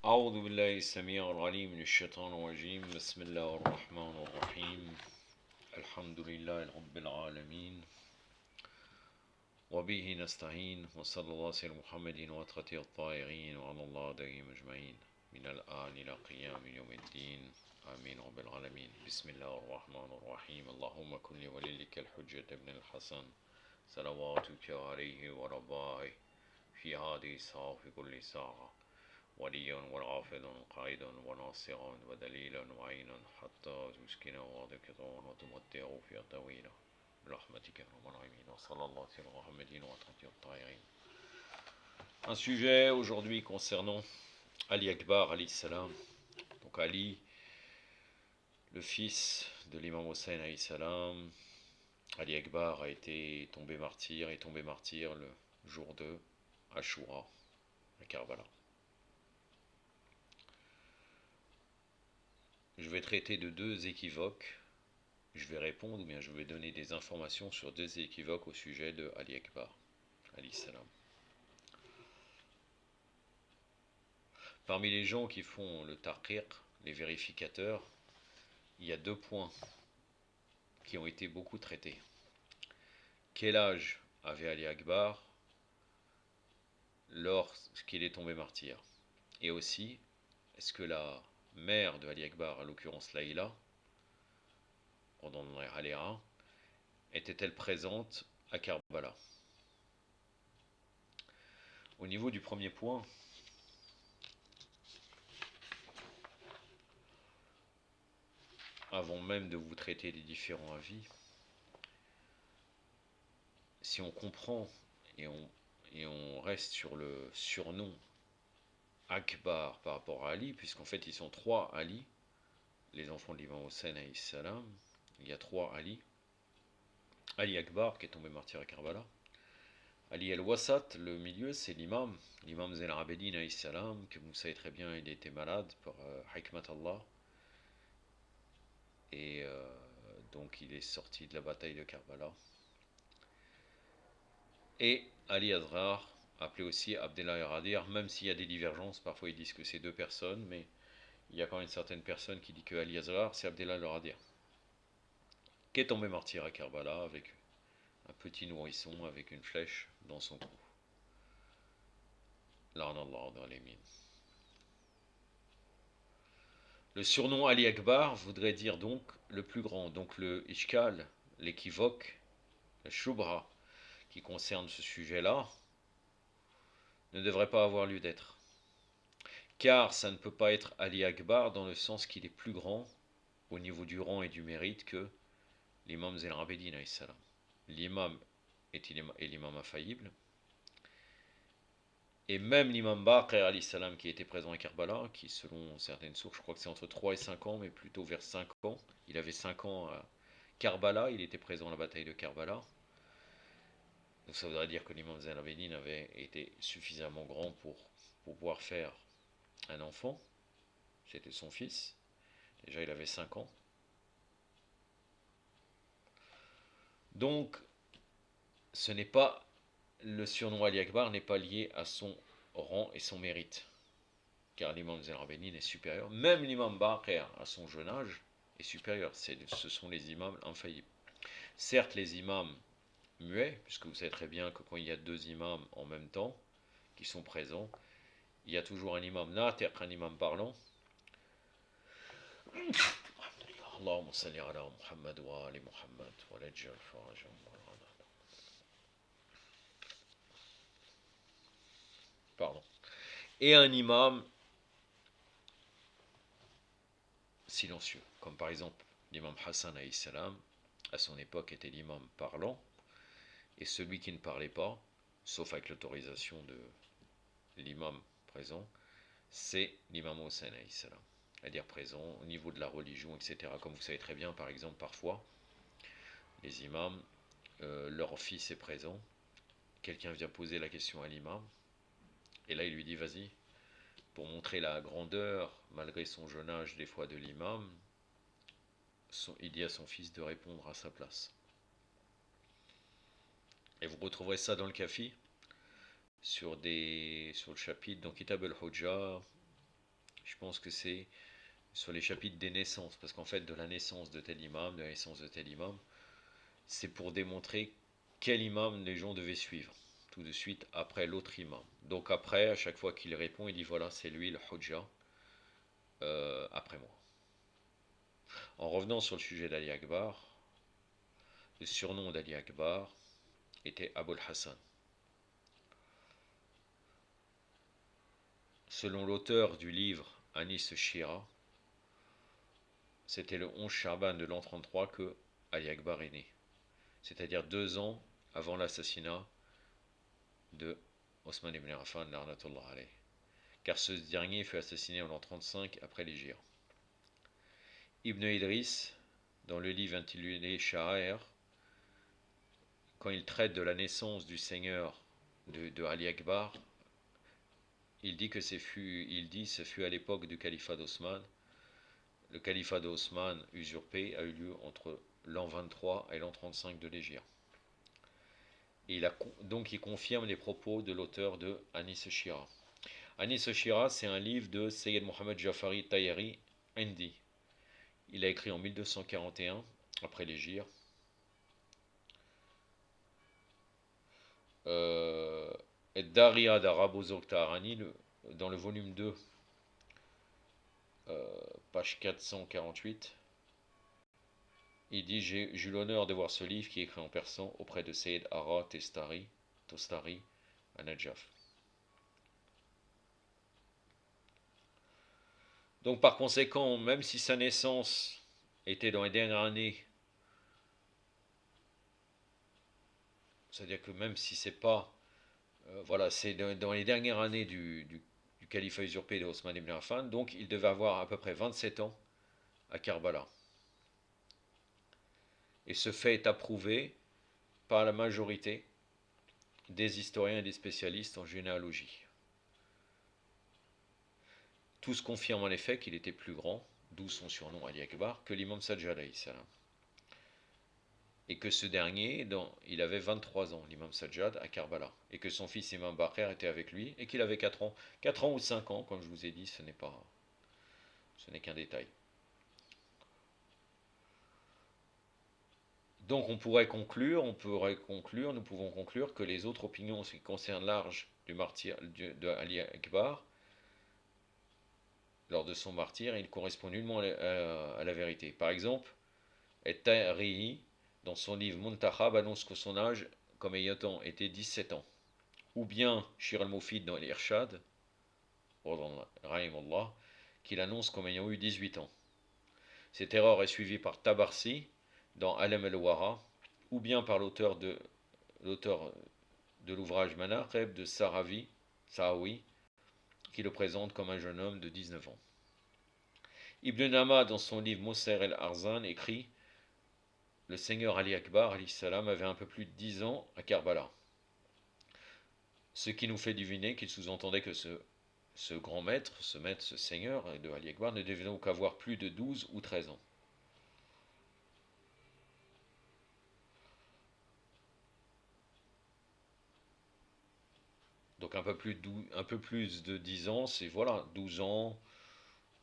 أعوذ بالله السميع العليم من الشيطان الرجيم بسم الله الرحمن الرحيم الحمد لله رب العالمين وبه نستعين وصلى الله على محمد وأتقى الطائعين وعلى الله دائم أجمعين من الآن إلى قيام يوم الدين آمين رب العالمين بسم الله الرحمن الرحيم اللهم كن لوليك الحجة ابن الحسن صلواتك عليه ورضاه في هذه الساعة في كل ساعة وليا وعافظا قائدا وناصرا ودليلا وعينا حتى تسكن وضكرا وتمتع فيها طويلا برحمتك يا رب العالمين وصلى الله على محمد وعلى الطاهرين. Un sujet aujourd'hui concernant Ali Akbar alayhi salam. Donc Ali, le fils de l'imam Hossein alayhi salam, Ali Akbar a été tombé martyr le jour de Ashura à Karbala. Je vais traiter de deux équivoques. Je vais répondre ou bien je vais donner des informations sur deux équivoques au sujet de Ali Akbar, alayhi salam. Parmi les gens qui font le tarqiq, les vérificateurs, il y a deux points qui ont été beaucoup traités. Quel âge avait Ali Akbar lorsqu'il est tombé martyr? Et aussi, est-ce que la mère de Ali Akbar, à l'occurrence Laïla, pendant Aléra, était-elle présente à Karbala? Au niveau du premier point, avant même de vous traiter des différents avis, si on comprend et on reste sur le surnom Akbar par rapport à Ali, puisqu'en fait ils sont trois Ali, les enfants de l'imam Hossein alayhi salam, il y a trois Ali. Ali Akbar qui est tombé martyr à Karbala. Ali al-Wasat, le milieu, c'est l'imam Zayn al-Abidin alayhi salam, que vous savez très bien, il était malade par Hikmat Allah. Et donc il est sorti de la bataille de Karbala. Et Ali Azrar, appelé aussi Abdellah al-Radir, même s'il y a des divergences, parfois ils disent que c'est deux personnes, mais il y a quand même une certaine personne qui dit que Ali Azrar, c'est Abdellah al-Radir, qui est tombé martyr à Karbala avec un petit nourrisson avec une flèche dans son cou. La'anallahu dans les mines. Le surnom Ali Akbar voudrait dire donc le plus grand, donc le ishkal, l'équivoque, le shubha qui concerne ce sujet-là ne devrait pas avoir lieu d'être. Car ça ne peut pas être Ali Akbar dans le sens qu'il est plus grand au niveau du rang et du mérite que l'imam Zayn al-Abidin alayhi salam. L'imam est l'imam infaillible. Et même l'imam Baqir alayhi salam qui était présent à Karbala, qui selon certaines sources, je crois que c'est entre 3 et 5 ans, mais plutôt vers 5 ans. Il avait 5 ans à Karbala, il était présent à la bataille de Karbala. Donc ça voudrait dire que l'imam Zayn al-Abidin avait été suffisamment grand pour pouvoir faire un enfant. C'était son fils. Déjà il avait 5 ans. Donc ce n'est pas, le surnom Ali Akbar n'est pas lié à son rang et son mérite. Car l'imam Zayn al-Abidin est supérieur. Même l'imam Baqir, à son jeune âge, est supérieur. Ce sont les imams infaillibles. Certes, les imams muets, puisque vous savez très bien que quand il y a deux imams en même temps, qui sont présents, il y a toujours un imam natiq, un imam parlant. Allahumma salli ala Muhammad wa ali Muhammad wa lajjal farajahum. Pardon. Et un imam silencieux, comme par exemple l'imam Hassan alayhi salam, à son époque était l'imam parlant, et celui qui ne parlait pas, sauf avec l'autorisation de l'imam présent, c'est l'imam Hossein alayhi salam, c'est-à-dire présent au niveau de la religion, etc. Comme vous savez très bien, par exemple, parfois, les imams, leur fils est présent, quelqu'un vient poser la question à l'imam, et là il lui dit vas-y, pour montrer la grandeur, malgré son jeune âge des fois de l'imam, il dit à son fils de répondre à sa place. Et vous retrouverez ça dans le Kafi, sur le chapitre, dans Kitab al-Hujja, Je pense que c'est sur les chapitres des naissances, parce qu'en fait, de la naissance de tel imam, de la naissance de tel imam, c'est pour démontrer quel imam les gens devaient suivre, tout de suite après l'autre imam. Donc après, à chaque fois qu'il répond, il dit voilà, c'est lui le Hujja, après moi. En revenant sur le sujet d'Ali Akbar, le surnom d'Ali Akbar était Abul Hassan. Selon l'auteur du livre Anis Shira, c'était le 11 Shaban de l'an 33 que Ali Akbar est né, c'est-à-dire 2 ans avant l'assassinat de Osman ibn Affan, la'natullah alayh, car ce dernier fut assassiné en l'an 35 après l'Hégire. Ibn Idris, dans le livre intitulé Sha'air, quand il traite de la naissance du seigneur de Ali Akbar, il dit que ce fut à l'époque du califat d'Osman. Le califat d'Osman usurpé a eu lieu entre l'an 23 et l'an 35 de l'Hégire. Et donc il confirme les propos de l'auteur de Anis Shira. Anis Shira, c'est un livre de Sayyid Mohammed Jafari Tayari Indi. Il a écrit en 1241, après l'Hégire. Daria d'Arabo Zoktarani, dans le volume 2, page 448, il dit j'ai eu l'honneur de voir ce livre qui est écrit en persan auprès de Sayyid Ara Tostari à Najaf. Donc par conséquent, même si sa naissance était dans les dernières années, c'est-à-dire que même si c'est pas, voilà, c'est dans les dernières années du califat usurpé de Osman ibn Affan, donc il devait avoir à peu près 27 ans à Karbala. Et ce fait est approuvé par la majorité des historiens et des spécialistes en généalogie. Tous confirment en effet qu'il était plus grand, d'où son surnom Ali Akbar, que l'imam Sajjad alayhi salam. Et que ce dernier, il avait 23 ans, l'imam Sajjad, à Karbala. Et que son fils imam Baqir était avec lui, et qu'il avait 4 ans. 4 ans ou 5 ans, comme je vous ai dit, ce n'est qu'un détail. Donc nous pouvons conclure que les autres opinions en ce qui concerne l'âge du martyr de Ali Akbar, lors de son martyr, il correspond nullement à la vérité. Par exemple, Et-Tarihi, dans son livre Muntahab, annonce que son âge, comme ayant été 17 ans. Ou bien Shir al-Mufid dans l'Irshad, qu'il annonce comme ayant eu 18 ans. Cette erreur est suivie par Tabarsi dans Alam al-Wara, ou bien par l'auteur de l'ouvrage Manaqib de Sahawi, qui le présente comme un jeune homme de 19 ans. Ibn Nama, dans son livre Moser el-Arzan, écrit le seigneur Ali Akbar avait un peu plus de 10 ans à Karbala. Ce qui nous fait deviner qu'il sous-entendait que ce grand maître, ce seigneur de Ali Akbar, ne devait donc avoir plus de 12 ou 13 ans. Donc un peu plus de 10 ans, c'est voilà, 12 ans,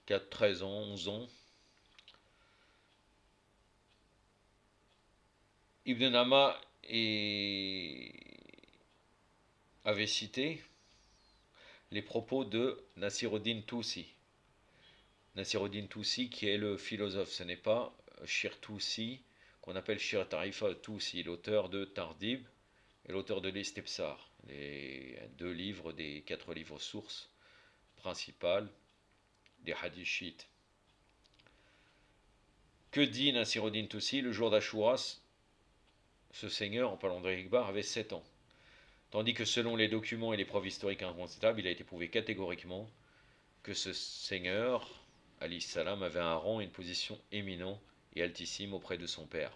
13 ans, 11 ans. Ibn Nama avait cité les propos de Nasiruddin Tusi. Nasiruddin Tusi qui est le philosophe, ce n'est pas Shir Tusi qu'on appelle Shir Tarifa Tusi, l'auteur de Tardib et l'auteur de l'Istibsar, les 2 livres des 4 livres sources principales des hadiths chiites. Que dit Nasiruddin Tusi? Le jour d'Ashura, ce seigneur, en parlant d'Ali Akbar, avait 7 ans. Tandis que selon les documents et les preuves historiques incontestables, il a été prouvé catégoriquement que ce seigneur, alayhi salam, avait un rang et une position éminents et altissime auprès de son père,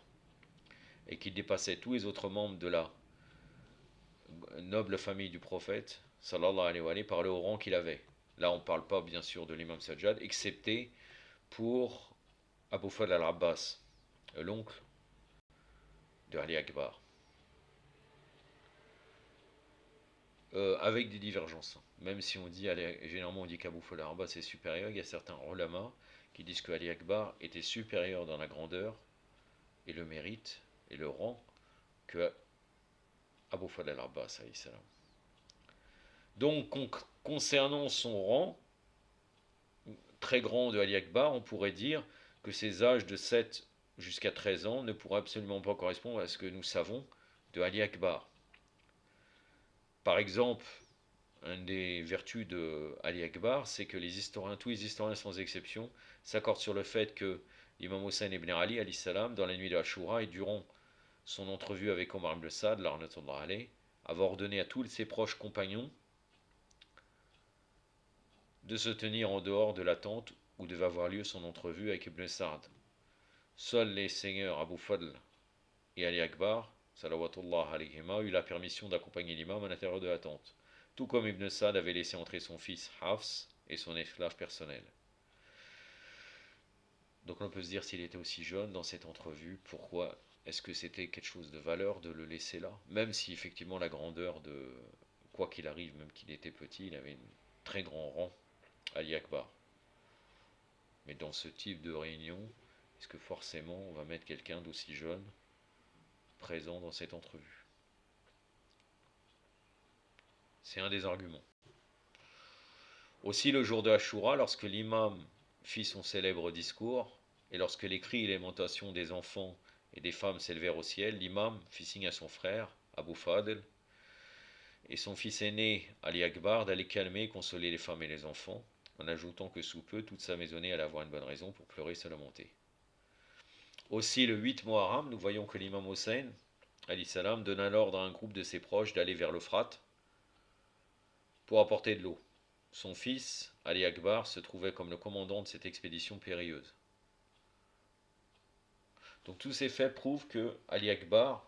et qu'il dépassait tous les autres membres de la noble famille du prophète, sallallahu alayhi wa sallam, par le haut rang qu'il avait. Là, on ne parle pas bien sûr de l'imam Sajjad, excepté pour Abu Fadl al-Abbas, l'oncle de Ali Akbar. avec des divergences. Même si on dit, généralement on dit qu'Abu Fadl al-Abbas est supérieur, il y a certains ulama qui disent que Ali Akbar était supérieur dans la grandeur et le mérite et le rang que Abu Fadl al-Abbas. Donc concernant son rang très grand de Ali Akbar, on pourrait dire que ses âges de 7 jusqu'à 13 ans ne pourraient absolument pas correspondre à ce que nous savons de Ali Akbar. Par exemple, une des vertus de Ali Akbar, c'est que tous les historiens sans exception, s'accordent sur le fait que l'imam Hussein ibn Ali, alayhi salam, dans la nuit de Ashura et durant son entrevue avec Omar ibn Saad, l'arnatullah alayh, avait ordonné à tous ses proches compagnons de se tenir en dehors de la tente où devait avoir lieu son entrevue avec Ibn Saad. Seuls les seigneurs Abu Fadl et Ali Akbar, salawatullah alayhima, eu la permission d'accompagner l'imam à l'intérieur de la tente, tout comme Ibn Saad avait laissé entrer son fils Hafs et son esclave personnel. Donc on peut se dire, s'il était aussi jeune dans cette entrevue, pourquoi est-ce que c'était quelque chose de valeur de le laisser là? Même si effectivement la grandeur de, quoi qu'il arrive, même qu'il était petit, il avait un très grand rang, Ali Akbar. Mais dans ce type de réunion, est-ce que forcément on va mettre quelqu'un d'aussi jeune présent dans cette entrevue? C'est un des arguments. Aussi le jour de Ashura, lorsque l'imam fit son célèbre discours, et lorsque les cris et les lamentations des enfants et des femmes s'élevèrent au ciel, l'imam fit signe à son frère, Abu Fadl, et son fils aîné, Ali Akbar, d'aller calmer et consoler les femmes et les enfants, en ajoutant que sous peu, toute sa maisonnée allait avoir une bonne raison pour pleurer et se lamenter. Aussi, le 8 Muharram, nous voyons que l'imam Hussein, alayhi salam, donna l'ordre à un groupe de ses proches d'aller vers l'Euphrate pour apporter de l'eau. Son fils, Ali Akbar, se trouvait comme le commandant de cette expédition périlleuse. Donc tous ces faits prouvent que Ali Akbar,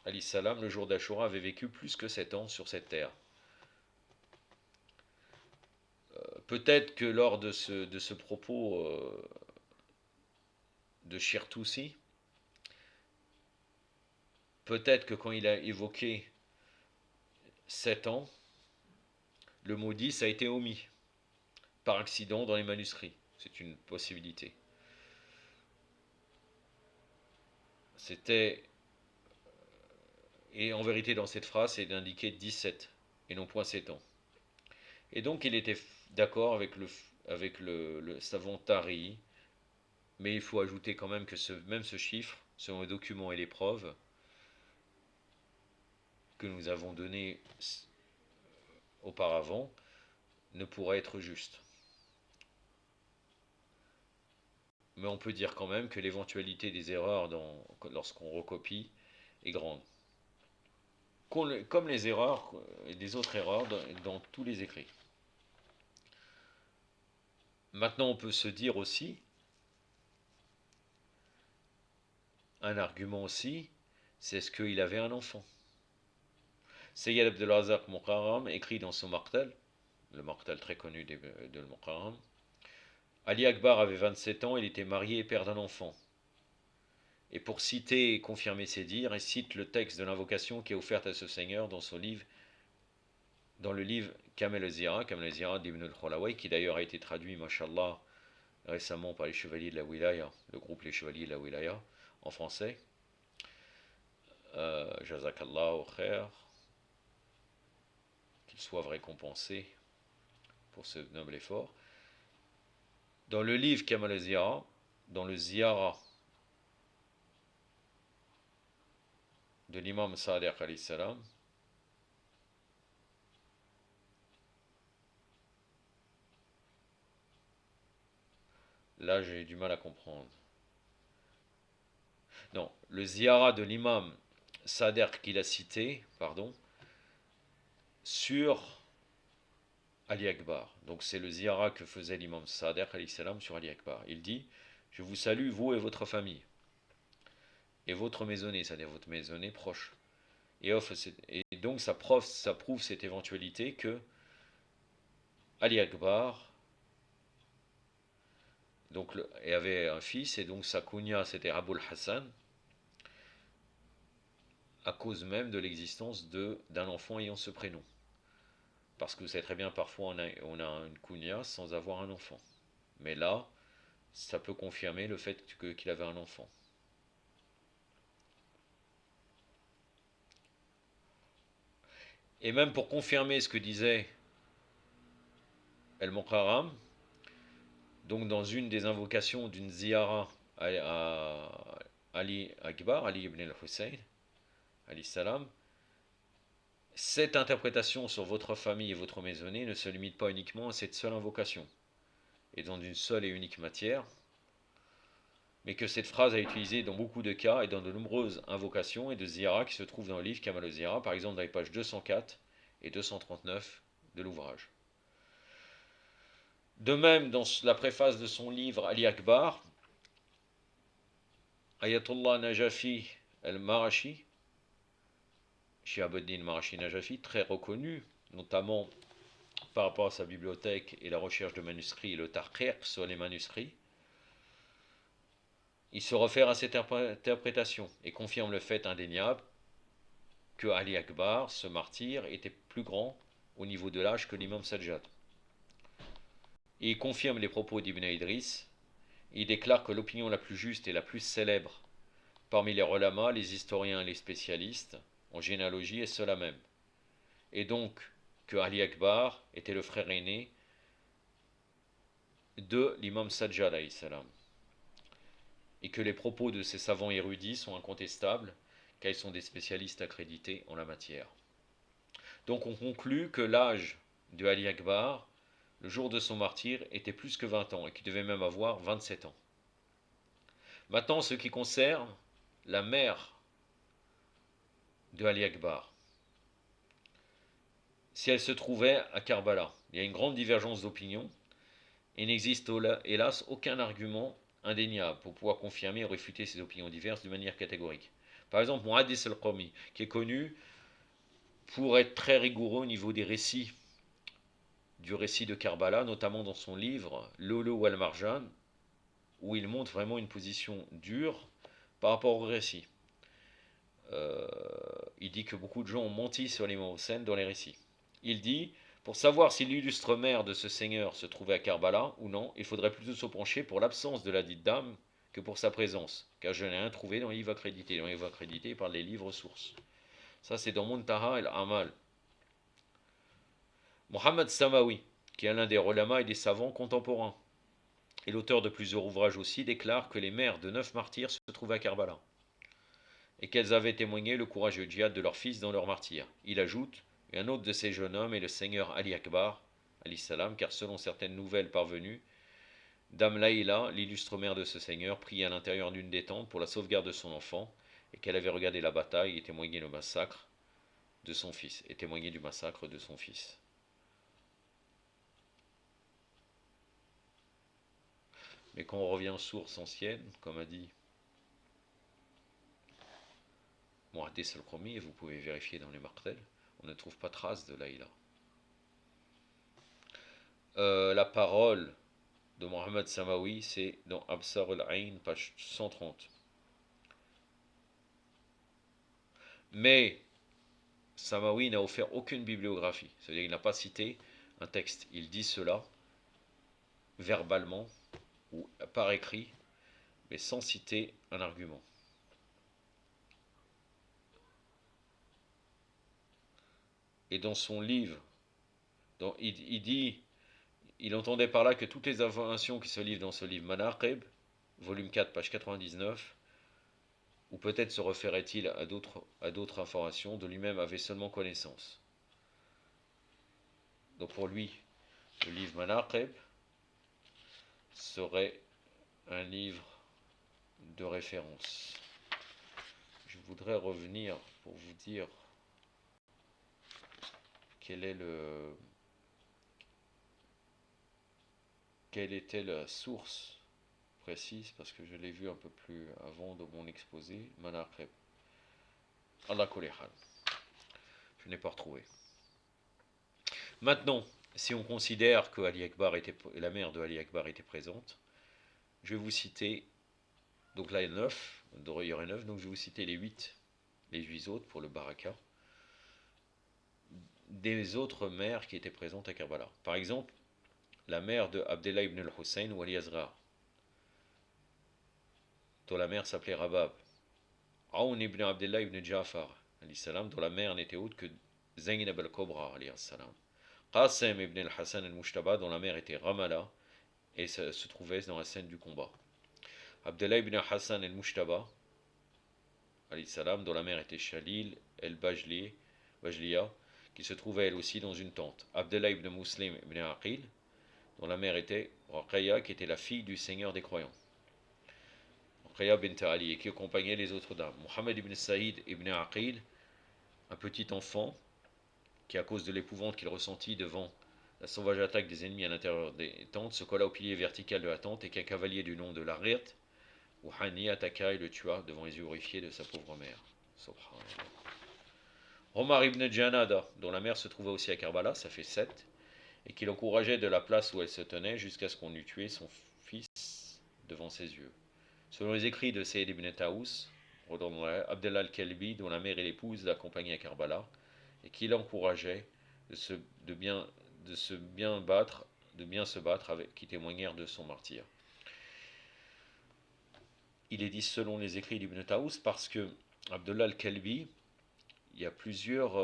alayhi salam, le jour d'Ashura, avait vécu plus que 7 ans sur cette terre. Peut-être que lors de ce propos de Shirtoussi, peut-être que quand il a évoqué 7 ans, le mot 10 a été omis par accident dans les manuscrits. C'est une possibilité. C'était. Et en vérité, dans cette phrase, c'est indiqué 17 et non point 7 ans. Et donc, il était d'accord avec le savant Tari, mais il faut ajouter quand même que même ce chiffre, selon les documents et les preuves que nous avons donnés auparavant, ne pourrait être juste. Mais on peut dire quand même que l'éventualité des erreurs lorsqu'on recopie est grande. Comme les erreurs et des autres erreurs dans tous les écrits. Maintenant, on peut se dire aussi, un argument aussi, c'est est-ce qu'il avait un enfant. Sayyid Abdelrazak Muqarram écrit dans son Martel, le Martel très connu de Muqarram, Ali Akbar avait 27 ans, il était marié et père d'un enfant. Et pour citer et confirmer ses dires, il cite le texte de l'invocation qui est offerte à ce seigneur dans le livre Kamel al-Zira d'Ibn al-Khulaway, qui d'ailleurs a été traduit, mashallah, récemment par les Chevaliers de la Wilaya, le groupe Les Chevaliers de la Wilaya, en français. Jazakallahu khair, qu'ils soient récompensés pour ce noble effort. Dans le livre Kamel al-Zira, dans le Ziyara de l'imam Sadiq alayhi salam, là j'ai du mal à comprendre. Non, le Ziyara de l'imam Sadiq qu'il a cité, sur Ali Akbar. Donc c'est le Ziyara que faisait l'imam Sadiq alayhi salam sur Ali Akbar. Il dit, je vous salue, vous et votre famille, et votre maisonnée, c'est-à-dire votre maisonnée proche. Et donc ça prouve cette éventualité que Ali Akbar avait un fils, et donc sa kunya c'était Abul Hassan, à cause même de l'existence d'un enfant ayant ce prénom. Parce que vous savez très bien, parfois on a une kunya sans avoir un enfant. Mais là, ça peut confirmer le fait qu'il avait un enfant. Et même pour confirmer ce que disait El-Muqarram, donc dans une des invocations d'une ziyara à Ali Akbar, Ali ibn al-Hussein, Ali salam, cette interprétation sur votre famille et votre maisonnée ne se limite pas uniquement à cette seule invocation, et dans une seule et unique matière, mais que cette phrase a été utilisée dans beaucoup de cas et dans de nombreuses invocations et de ziyara qui se trouvent dans le livre Kamal al-Ziyara, par exemple dans les pages 204 et 239 de l'ouvrage. De même, dans la préface de son livre Ali Akbar, Ayatollah Najafi al-Marashi, Shihabuddin Marashi Najafi, très reconnu, notamment par rapport à sa bibliothèque et la recherche de manuscrits et le tahqiq sur les manuscrits, il se réfère à cette interprétation et confirme le fait indéniable que Ali Akbar, ce martyr, était plus grand au niveau de l'âge que l'imam Sajjad. Et il confirme les propos d'Ibn Idris. Il déclare que l'opinion la plus juste et la plus célèbre parmi les ulama, les historiens et les spécialistes en généalogie est cela même. Et donc que Ali Akbar était le frère aîné de l'imam Sajjad alayhi salam. Et que les propos de ces savants érudits sont incontestables, car ils sont des spécialistes accrédités en la matière. Donc on conclut que l'âge de Ali Akbar, le jour de son martyre, était plus que 20 ans, et qu'il devait même avoir 27 ans. Maintenant, ce qui concerne la mère de Ali Akbar, si elle se trouvait à Karbala, il y a une grande divergence d'opinion, et n'existe hélas aucun argument indéniable pour pouvoir confirmer et réfuter ces opinions diverses de manière catégorique. Par exemple, Muhaddis al-Qawmi, qui est connu pour être très rigoureux au niveau des récits, du récit de Karbala, notamment dans son livre Lolo wal Marjan, où il montre vraiment une position dure par rapport au récit. Il dit que beaucoup de gens ont menti sur l'imam Hussein dans les récits. Il dit, pour savoir si l'illustre mère de ce seigneur se trouvait à Karbala ou non, il faudrait plutôt se pencher pour l'absence de la dite dame que pour sa présence, car je n'ai rien trouvé dans les livres accrédités. Dans les livres accrédités, il parle des livres sources. Ça, c'est dans Muntaha el-Amal. Mohammed Samawi, qui est l'un des ulama et des savants contemporains, et l'auteur de plusieurs ouvrages aussi, déclare que les mères de 9 martyrs se trouvaient à Karbala, et qu'elles avaient témoigné le courageux djihad de leur fils dans leur martyr. Il ajoute, et un autre de ces jeunes hommes est le seigneur Ali Akbar, alayhi salam, car selon certaines nouvelles parvenues, Dame Laïla, l'illustre mère de ce seigneur, priait à l'intérieur d'une des tentes pour la sauvegarde de son enfant, et qu'elle avait regardé la bataille et témoigné le massacre de son fils, et témoigné du massacre de son fils. Mais quand on revient aux sources anciennes, comme a dit Muhaddis al-Qawmi, et vous pouvez vérifier dans les martels, on ne trouve pas trace de Laïla. La parole de Mohammed Samawi, c'est dans Absar al-Ain, page 130. Mais Samawi n'a offert aucune bibliographie, c'est-à-dire qu'il n'a pas cité un texte. Il dit cela verbalement ou par écrit, mais sans citer un argument. Et dans son livre, il dit, il entendait par là que toutes les informations qui se livrent dans ce livre Manaqib, volume 4, page 99, ou peut-être se référait-il à d'autres informations, de lui-même avait seulement connaissance. Donc pour lui, le livre Manaqib serait un livre de référence. Je voudrais revenir pour vous dire quelle était la source précise, parce que je l'ai vu un peu plus avant dans mon exposé, Manaqib. Allah Kulihal. Je n'ai pas retrouvé. Maintenant, si on considère que la mère de Ali Akbar était présente, je vais vous citer, donc là il y a 9, il y aurait 9, donc je vais vous citer les 8 autres pour le Baraka. des autres mères qui étaient présentes à Karbala. Par exemple, la mère de Abdullah ibn al-Hussein ou al-Yazra, dont la mère s'appelait Rabab. Aoun ibn Abdullah ibn Ja'far, dont la mère n'était autre que Zaynab al-Kubra. Qasim ibn al-Hassan al-Mushtaba, dont la mère était Ramala et se trouvait dans la scène du combat. Abdullah ibn Hassan al-Mushtaba, dont la mère était Shalil el-Bajliya, qui se trouvait elle aussi dans une tente. Abdullah ibn Muslim ibn Aqil, dont la mère était Raqaya, qui était la fille du seigneur des croyants. Raqaya bint Ali, et qui accompagnait les autres dames. Mohammed ibn Saïd ibn Aqil, un petit enfant, qui à cause de l'épouvante qu'il ressentit devant la sauvage attaque des ennemis à l'intérieur des tentes, se colla au pilier vertical de la tente et qu'un cavalier du nom de Larit ou Hani attaqua et le tua devant les yeux horrifiés de sa pauvre mère. Subhanallah. Omar ibn Janada, dont la mère se trouvait aussi à Karbala, ça fait 7, et qui l'encourageait de la place où elle se tenait jusqu'à ce qu'on eût tué son fils devant ses yeux. Selon les écrits de Sayyid ibn Taous, Abdallah al-Kalbi, dont la mère et l'épouse l'accompagnaient à Karbala, et qui l'encourageait de bien se battre, qui témoignèrent de son martyre. Il est dit selon les écrits d'Ibn Taous parce que Abdullah al-Kalbi, il y a plusieurs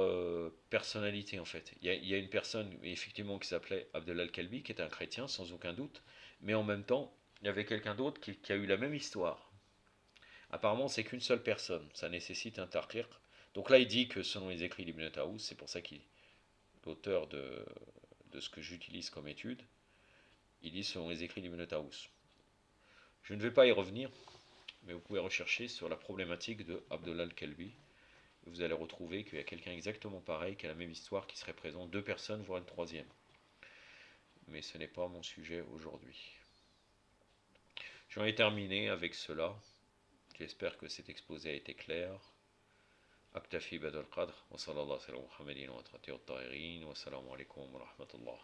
personnalités en fait. Il y a une personne effectivement qui s'appelait Abdullah al-Kalbi, qui est un chrétien sans aucun doute, mais en même temps, il y avait quelqu'un d'autre qui a eu la même histoire. Apparemment, c'est qu'une seule personne, ça nécessite un tarqiq. Donc là, il dit que selon les écrits d'Ibn Taous, c'est pour ça qu'il l'auteur de ce que j'utilise comme étude, il dit selon les écrits d'Ibn Taous. Je ne vais pas y revenir, mais vous pouvez rechercher sur la problématique de Abdullah al-Kalbi. Vous allez retrouver qu'il y a quelqu'un exactement pareil, qui a la même histoire, qui serait présent, 2 personnes, voire une troisième. Mais ce n'est pas mon sujet aujourd'hui. J'en ai terminé avec cela. J'espère que cet exposé a été clair. أكتفي بهذا القدر وصلى الله على محمد وعلى آله الطاهرين والسلام عليكم ورحمة الله.